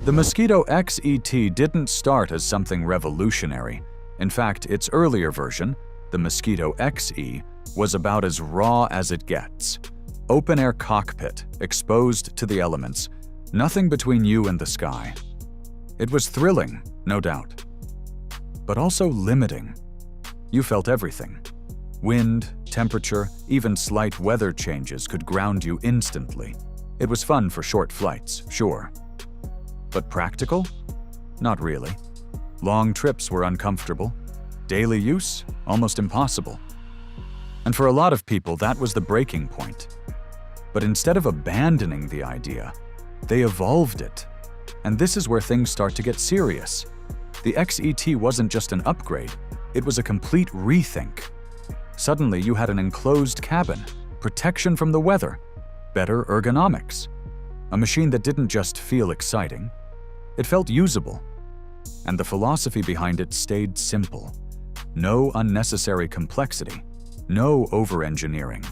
The Mosquito XET didn't start as something revolutionary. In fact, its earlier version, the Mosquito XE, was about as raw as it gets. Open-air cockpit, exposed to the elements, nothing between you and the sky. It was thrilling, no doubt, but also limiting. You felt everything. Wind, temperature, even slight weather changes could ground you instantly. It was fun for short flights, sure. But practical? Not really. Long trips were uncomfortable. Daily use? Almost impossible. And for a lot of people, that was the breaking point. But instead of abandoning the idea, they evolved it. And this is where things start to get serious. The XET wasn't just an upgrade, it was a complete rethink. Suddenly, you had an enclosed cabin, protection from the weather, better ergonomics. A machine that didn't just feel exciting, it felt usable. And the philosophy behind it stayed simple. No unnecessary complexity, no over-engineering.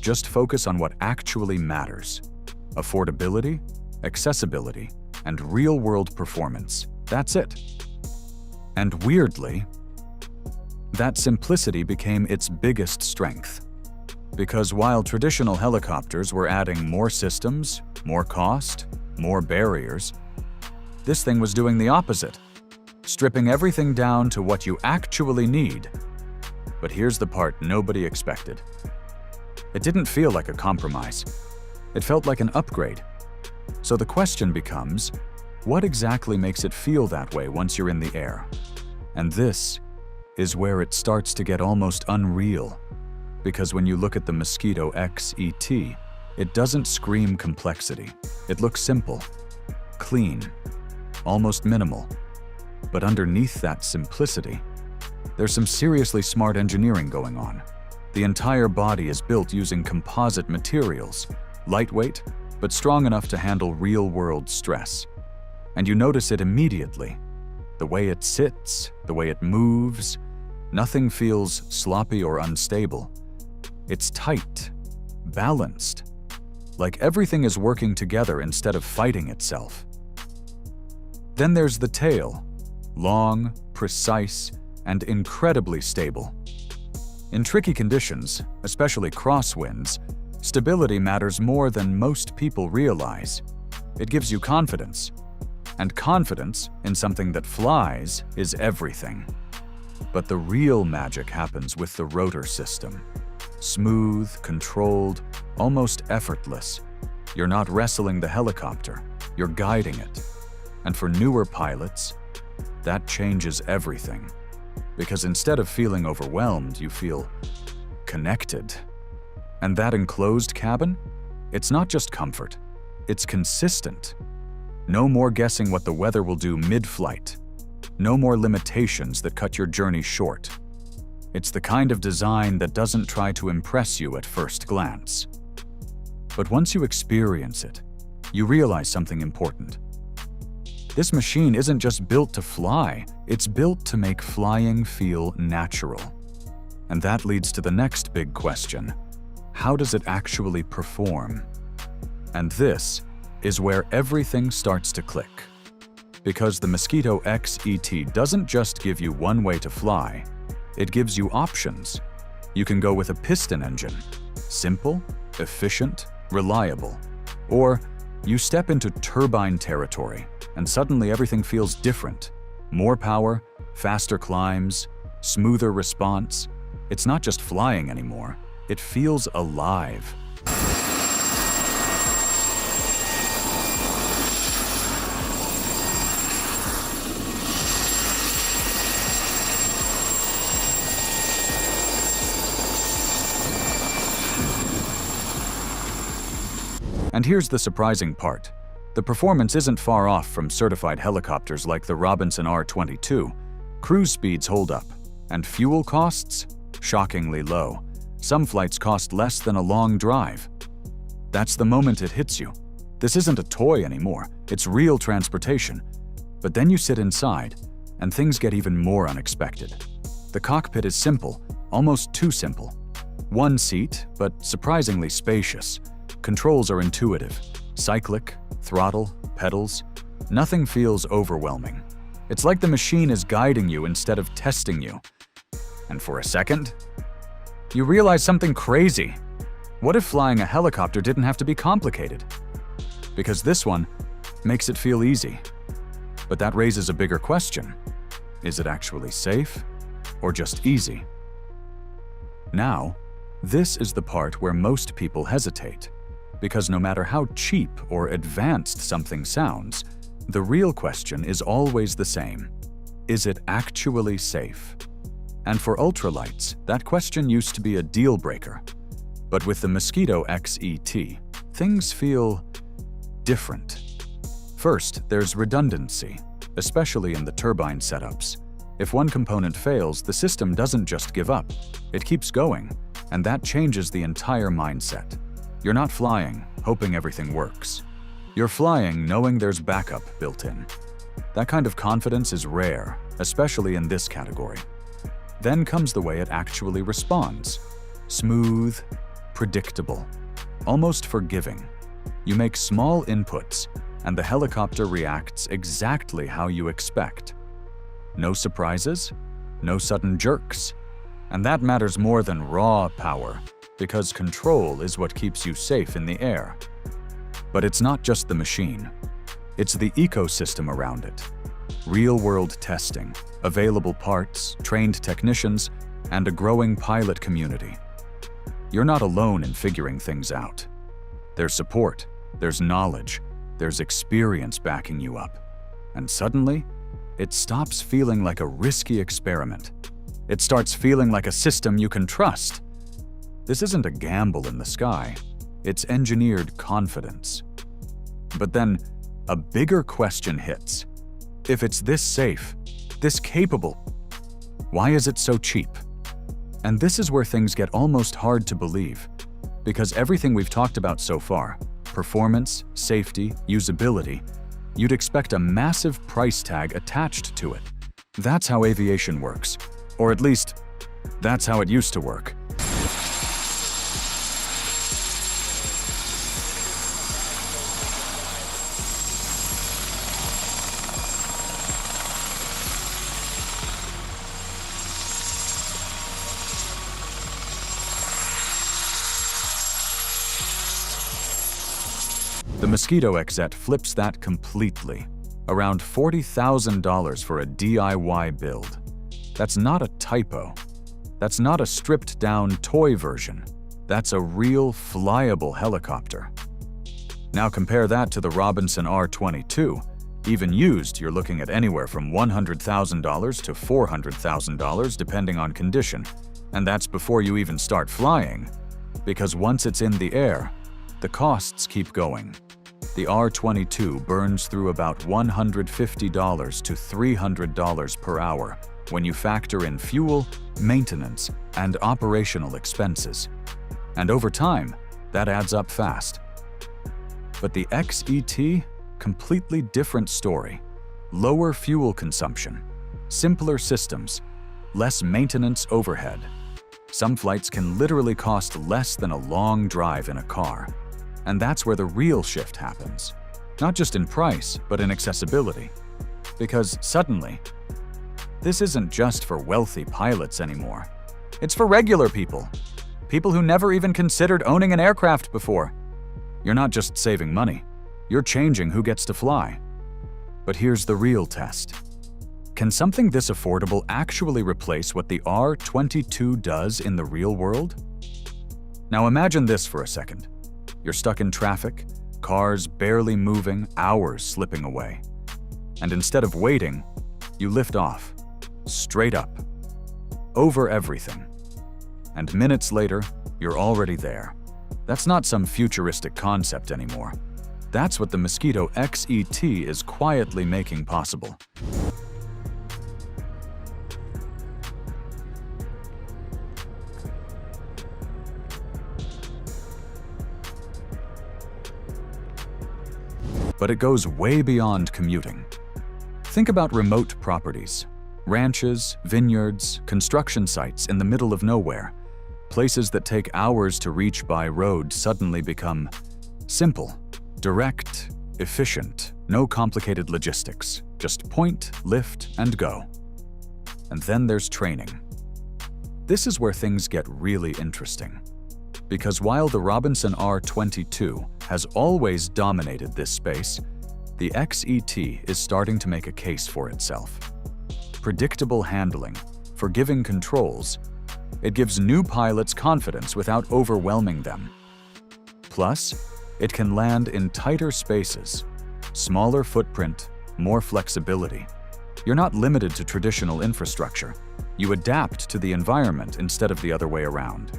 Just focus on what actually matters. Affordability, accessibility, and real-world performance. That's it. And weirdly, that simplicity became its biggest strength. Because while traditional helicopters were adding more systems, more cost, more barriers, this thing was doing the opposite, stripping everything down to what you actually need. But here's the part nobody expected. It didn't feel like a compromise. It felt like an upgrade. So the question becomes, what exactly makes it feel that way once you're in the air? And this is where it starts to get almost unreal. Because when you look at the Mosquito XET, it doesn't scream complexity. It looks simple, clean, almost minimal. But underneath that simplicity, there's some seriously smart engineering going on. The entire body is built using composite materials, lightweight, but strong enough to handle real-world stress. And you notice it immediately. The way it sits, the way it moves, nothing feels sloppy or unstable. It's tight, balanced, like everything is working together instead of fighting itself. Then there's the tail, long, precise, and incredibly stable. In tricky conditions, especially crosswinds, stability matters more than most people realize. It gives you confidence. And confidence in something that flies is everything. But the real magic happens with the rotor system. Smooth, controlled, almost effortless. You're not wrestling the helicopter, you're guiding it. And for newer pilots, that changes everything. Because instead of feeling overwhelmed, you feel connected. And that enclosed cabin? It's not just comfort, it's consistent. No more guessing what the weather will do mid-flight. No more limitations that cut your journey short. It's the kind of design that doesn't try to impress you at first glance. But once you experience it, you realize something important. This machine isn't just built to fly, it's built to make flying feel natural. And that leads to the next big question. How does it actually perform? And this is where everything starts to click. Because the Mosquito XET doesn't just give you one way to fly, it gives you options. You can go with a piston engine, simple, efficient, reliable. Or you step into turbine territory, and suddenly everything feels different. More power, faster climbs, smoother response. It's not just flying anymore, it feels alive. And here's the surprising part. The performance isn't far off from certified helicopters like the Robinson R-22. Cruise speeds hold up, and fuel costs? Shockingly low. Some flights cost less than a long drive. That's the moment it hits you. This isn't a toy anymore, it's real transportation. But then you sit inside, and things get even more unexpected. The cockpit is simple, almost too simple. One seat, but surprisingly spacious. Controls are intuitive. Cyclic, throttle, pedals. Nothing feels overwhelming. It's like the machine is guiding you instead of testing you. And for a second, you realize something crazy. What if flying a helicopter didn't have to be complicated? Because this one makes it feel easy. But that raises a bigger question. Is it actually safe or just easy? Now, this is the part where most people hesitate. Because no matter how cheap or advanced something sounds, the real question is always the same. Is it actually safe? And for ultralights, that question used to be a deal breaker. But with the Mosquito XET, things feel different. First, there's redundancy, especially in the turbine setups. If one component fails, the system doesn't just give up. It keeps going, and that changes the entire mindset. You're not flying, hoping everything works. You're flying knowing there's backup built in. That kind of confidence is rare, especially in this category. Then comes the way it actually responds. Smooth, predictable, almost forgiving. You make small inputs, and the helicopter reacts exactly how you expect. No surprises, no sudden jerks. And that matters more than raw power, because control is what keeps you safe in the air. But it's not just the machine. It's the ecosystem around it. Real-world testing, available parts, trained technicians, and a growing pilot community. You're not alone in figuring things out. There's support, there's knowledge, there's experience backing you up. And suddenly, it stops feeling like a risky experiment. It starts feeling like a system you can trust. This isn't a gamble in the sky. It's engineered confidence. But then, a bigger question hits. If it's this safe, this capable, why is it so cheap? And this is where things get almost hard to believe, because everything we've talked about so far, performance, safety, usability, you'd expect a massive price tag attached to it. That's how aviation works, or at least, that's how it used to work. The Mosquito XET flips that completely. Around $40,000 for a DIY build. That's not a typo. That's not a stripped-down toy version. That's a real, flyable helicopter. Now compare that to the Robinson R22. Even used, you're looking at anywhere from $100,000 to $400,000 depending on condition. And that's before you even start flying. Because once it's in the air, the costs keep going. The R22 burns through about $150 to $300 per hour when you factor in fuel, maintenance, and operational expenses. And over time, that adds up fast. But the XET, completely different story. Lower fuel consumption, simpler systems, less maintenance overhead. Some flights can literally cost less than a long drive in a car. And that's where the real shift happens. Not just in price, but in accessibility. Because suddenly, this isn't just for wealthy pilots anymore. It's for regular people. People who never even considered owning an aircraft before. You're not just saving money, you're changing who gets to fly. But here's the real test. Can something this affordable actually replace what the R22 does in the real world? Now imagine this for a second. You're stuck in traffic, cars barely moving, hours slipping away. And instead of waiting, you lift off, straight up, over everything. And minutes later, you're already there. That's not some futuristic concept anymore. That's what the Mosquito XET is quietly making possible. But it goes way beyond commuting. Think about remote properties. Ranches, vineyards, construction sites in the middle of nowhere. Places that take hours to reach by road suddenly become simple, direct, efficient, No complicated logistics, just point, lift, and go. And then there's training. This is where things get really interesting. Because while the Robinson R22 has always dominated this space, the XET is starting to make a case for itself. Predictable handling, forgiving controls, it gives new pilots confidence without overwhelming them. Plus, it can land in tighter spaces, smaller footprint, more flexibility. You're not limited to traditional infrastructure. You adapt to the environment instead of the other way around.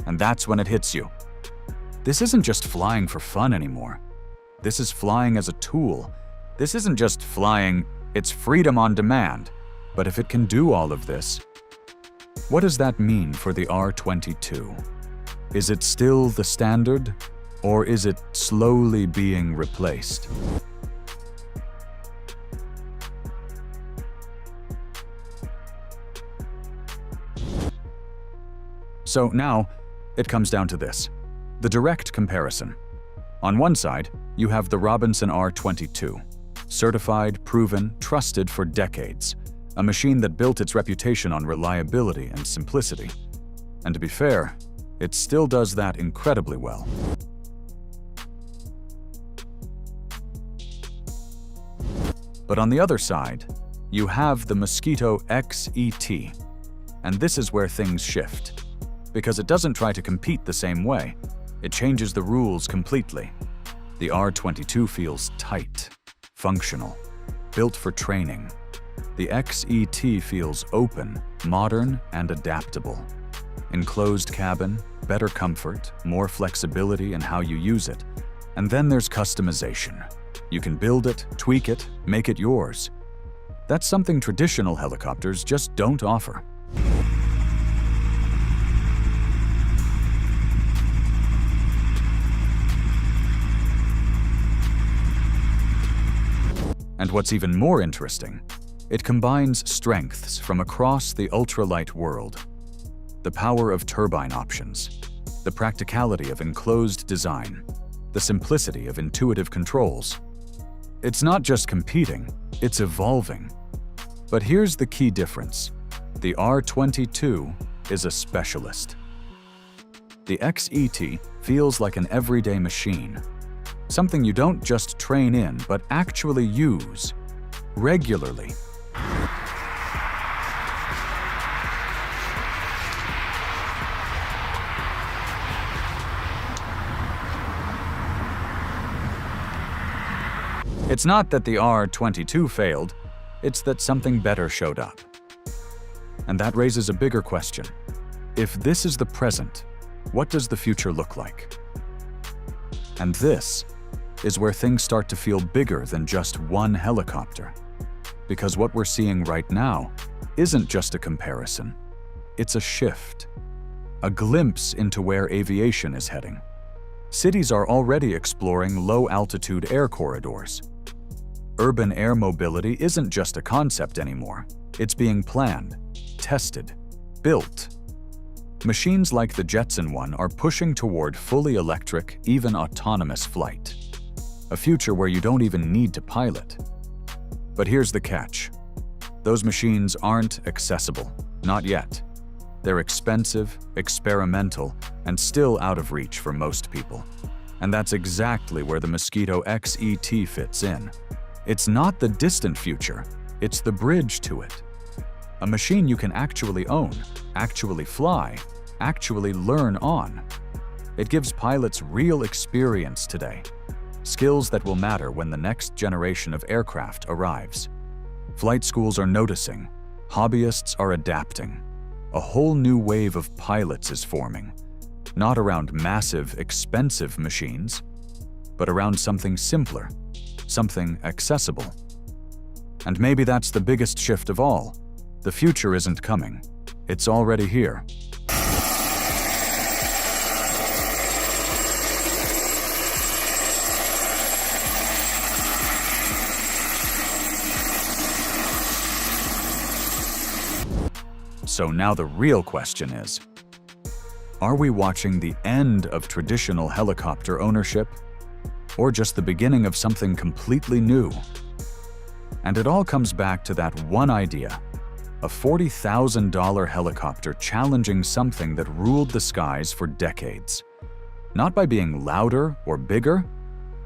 And that's when it hits you. This isn't just flying for fun anymore. This is flying as a tool. This isn't just flying, it's freedom on demand. But if it can do all of this, what does that mean for the R22? Is it still the standard, or is it slowly being replaced? So now, it comes down to this, the direct comparison. On one side, you have the Robinson R22, certified, proven, trusted for decades, a machine that built its reputation on reliability and simplicity. And to be fair, it still does that incredibly well. But on the other side, you have the Mosquito XET, and this is where things shift. Because it doesn't try to compete the same way, it changes the rules completely. The R22 feels tight, functional, built for training. The XET feels open, modern, and adaptable. Enclosed cabin, better comfort, more flexibility in how you use it. And then there's customization. You can build it, tweak it, make it yours. That's something traditional helicopters just don't offer. And what's even more interesting, it combines strengths from across the ultralight world. The power of turbine options, the practicality of enclosed design, the simplicity of intuitive controls. It's not just competing, it's evolving. But here's the key difference. The R22 is a specialist. The XET feels like an everyday machine, something you don't just train in, but actually use regularly. It's not that the R22 failed, it's that something better showed up. And that raises a bigger question. If this is the present, what does the future look like? And this is where things start to feel bigger than just one helicopter. Because what we're seeing right now isn't just a comparison, it's a shift, a glimpse into where aviation is heading. Cities are already exploring low-altitude air corridors. Urban air mobility isn't just a concept anymore, it's being planned, tested, built. Machines like the Jetson one are pushing toward fully electric, even autonomous flight. A future where you don't even need to pilot. But here's the catch. Those machines aren't accessible, not yet. They're expensive, experimental, and still out of reach for most people. And that's exactly where the Mosquito XET fits in. It's not the distant future, it's the bridge to it. A machine you can actually own, actually fly, actually learn on. It gives pilots real experience today, skills that will matter when the next generation of aircraft arrives. Flight schools are noticing, hobbyists are adapting. A whole new wave of pilots is forming, not around massive, expensive machines, but around something simpler, something accessible. And maybe that's the biggest shift of all. The future isn't coming, it's already here. So now the real question is, are we watching the end of traditional helicopter ownership? or just the beginning of something completely new? And it all comes back to that one idea: a $40,000 helicopter challenging something that ruled the skies for decades. Not by being louder or bigger,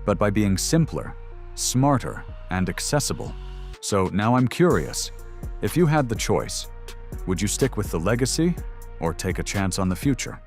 but by being simpler, smarter, and accessible. So now I'm curious, if you had the choice, would you stick with the legacy or take a chance on the future?